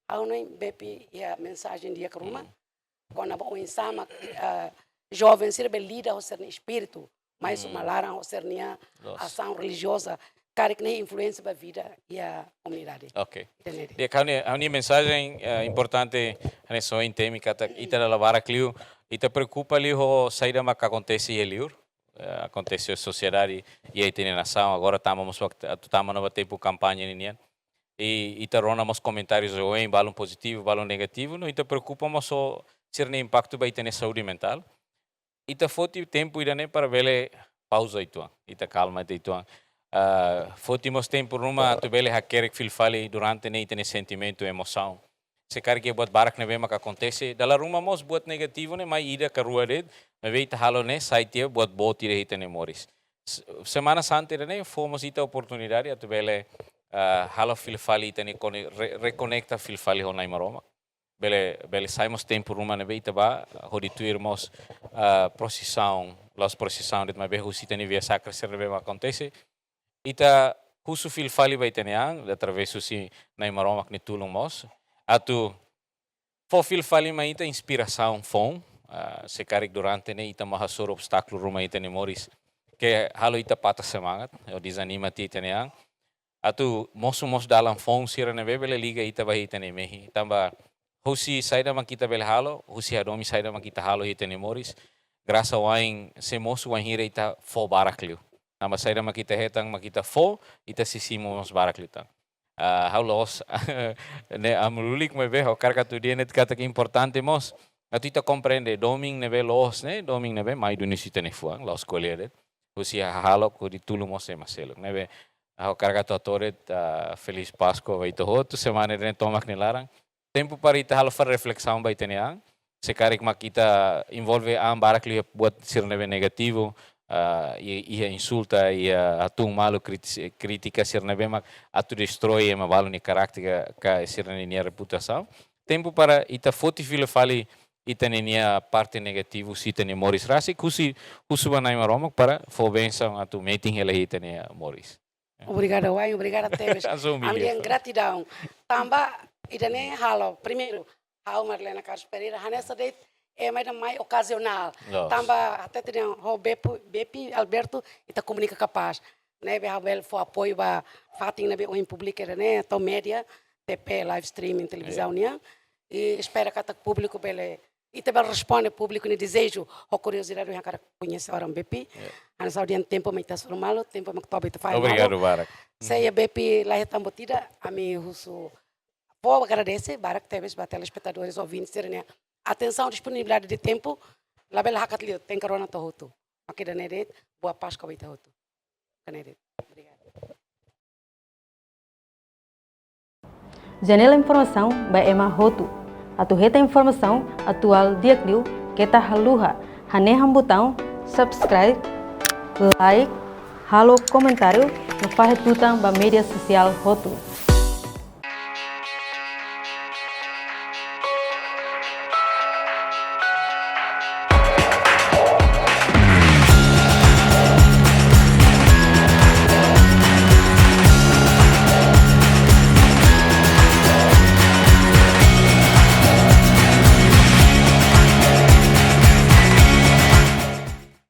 a não bepe a mensagem de Yakaruma, quando o insama jovem ser belida ao ser espírito, mas uma lara ao ser ação religiosa. Cara que nem influência para a vida e a comunidade. Ok. E a minha mensagem importante nessa tema que ita lavar aquilo, ita preocupa ali o saída que acontece ali, acontece a sociedade e a nação. Agora estamos no tempo campanha nian e ita ronamos comentários em balão positivo, balão negativo, não ita preocupa mas só ser nem impacto para ita na saúde mental. Ita foti tempo ida nem para ver pausa itu, ita calma itu. Fôtimos tempo numa tubele hacker que fale durante nem tem sentimento e emoção. Se quer que buat barak nebe mak acontece, dalam rumah mos buat negativo ne mai ida ke rua red, nebe ita halo ne saitia buat boti de ita ne moris. Semana Santa ne fomos ita oportunidade tubele halo fale ita ne reconecta fale honai maroma. Bele saímos tempo numa nebe ita ba hodituirmos procissão, las procissão de mabe husita ne via sacra ser nebe acontece. Ita husu fale ba ita neang através susi nai maroma que tulung mos. Atu fofil fali ma ita inspiração fom se karik durante ne ita mahasur obstáculo rumah ita ne moris que halo ita patah semangat o desanima ti ita neang atu mos dalam fom sira ne bebele liga ita ba ita ne mehi tamba husi saida man kita bel halo husi adomi saida man kita halo ita ne moris grasa wain se mosu wan hira ita fo barakliu tamba saida man kita hetang man kita fo ita sisimo mos barakliu tang how los ne amululik me ve o carga tu dia net kata que importante mos atu ita compreende doming ne ve los ne doming ne ve mai do nisita ne fuang los colher usia halo ko ditulu mos e maselo ne ve o carga tu atoret feliz Páscoa vai to hotu semana ne tomak ne larang tempo para ita halo far reflexão vai teneang se karik makita envolve barakli buat sir ne ve negativo ia insulta ia atung malu crítica sir na bema atu destrói ema valo ni carácter ka sir na nia reputação tempo para ita foti fale ita nia parte negativo sita ni Morris Rasi kusi banai maroma para fo benção atu meeting ela ita nia Morris. Obrigada Wai, obrigada Teves. Ambian gratidão. Tamba ita ne halo primeiro hao Marlena Carlos Pereira hanessa deit é mais ocasional. Tamba até tem o Bepi Alberto ita comunica capaz. Né, be for apoio ba fatin na be o publica né, então média, TP live streaming televisão né. E espera que o público bele e também responde público no desejo ou curiosidade do cara conhecer o Bepi. Ana saúde em tempo mais transformado, tempo mais top faz. Obrigado Barak. Sei Bepi lá é tambotida, a mim russo. Vou agradecer Barak Teves para telespectadores ouvintes né. Atenção, disponibilidade de tempo. La bela hakat liu, tem corona tohutu. Aqui da neret, boa Páscoa vai tohutu. Neret. Obrigada. Janela informação by Emma Hotu. Atu reta informação atual dia kliu kita haluha. Hane hambutão subscribe, like, halo comentário no fahetutang ba media social Hotu.